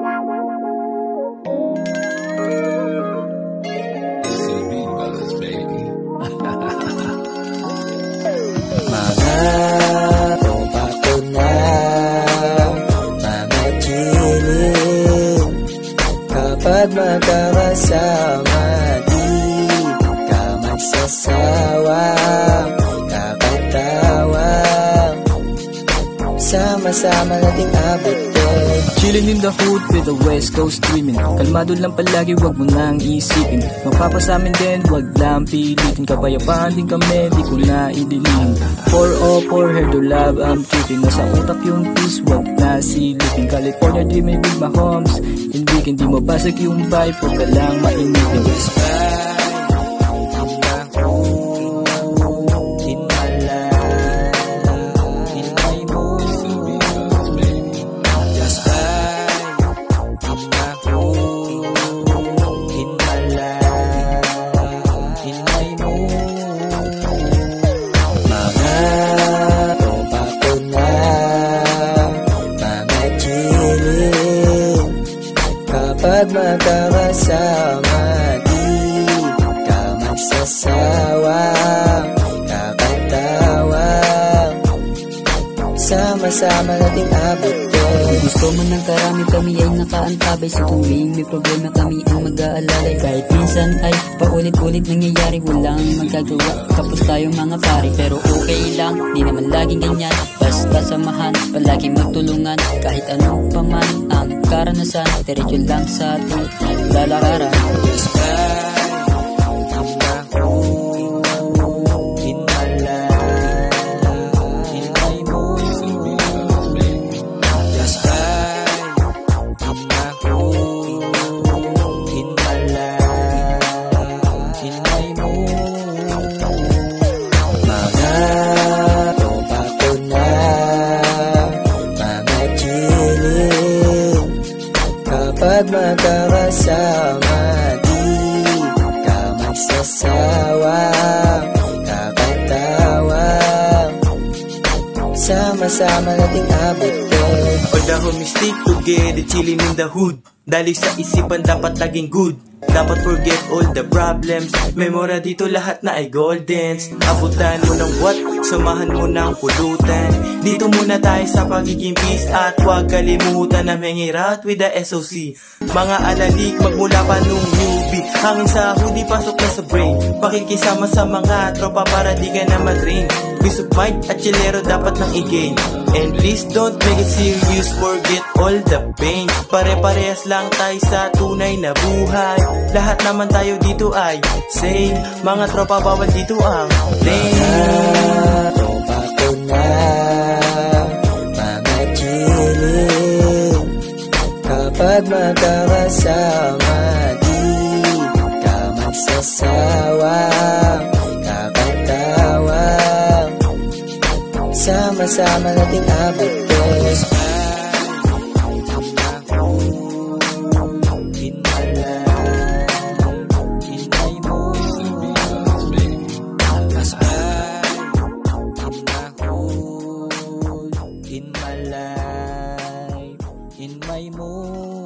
Mga tropa ko na, mga chilling, kapag magkakasama di ka magsasawa, kakatawa, sama-sama nating abutin. Chillin' in the hood with the West Coast dreamin'. Kalmado lang palagi, wag mo nang isipin. Mapapasamin din, wag lang pilitin. Kapayapaan din kami, di ko na idilin. 404, heard to love, I'm tripping. Nasa utak yung peace, wag na silipin. California dreaming with my homes. Hindi mo basag yung vibe, wag ka lang mainitin. Kapag magkakasama di ka magsasawa, kakatawa, sama-sama nating abutin. Gusto mo ng karami, kami ay nakaantabay. Sa tuwing may problema kami ang mag-aalalay. Kahit minsan ay paulit-ulit nangyayari, walang magagawa, kapos tayong mga pare. Pero okay lang, di naman laging ganyan. Basta samahan, palagi magtulungan. Kahit ano pa man ang karanasan, diretso lang sa ating lalakaran. Kapag magkakasama di ka magsasawa, kakatawa, sama-sama nating abutin. All the homies stick together, chilling in the hood. Dali sa isipan dapat laging good. Dapat forget all the problems. Memora dito lahat na ay goldens. Abutan mo ng what? Samahan mo ng pulutan. Dito muna tayo sa pagiging peace. At huwag kalimutan na mengirat with the SOC. Mga alalik magmula pa nung newbie. Hangin sa hoodie pasok na sa brain. Pakikisama sa mga tropa para di ka na mag-rain. Peace of mind at chillero dapat nang i-gain. And please don't make it serious, forget all the pain. Pare-parehas lang tayo sa tunay na buhay. Lahat naman tayo dito ay same. Mga tropa bawal dito ang blame. Mga tropa ko na, mga chilling, kapag magkakasama di ka magsasawa, kakatawa, sama-sama nating abutin. In my life, in my mood.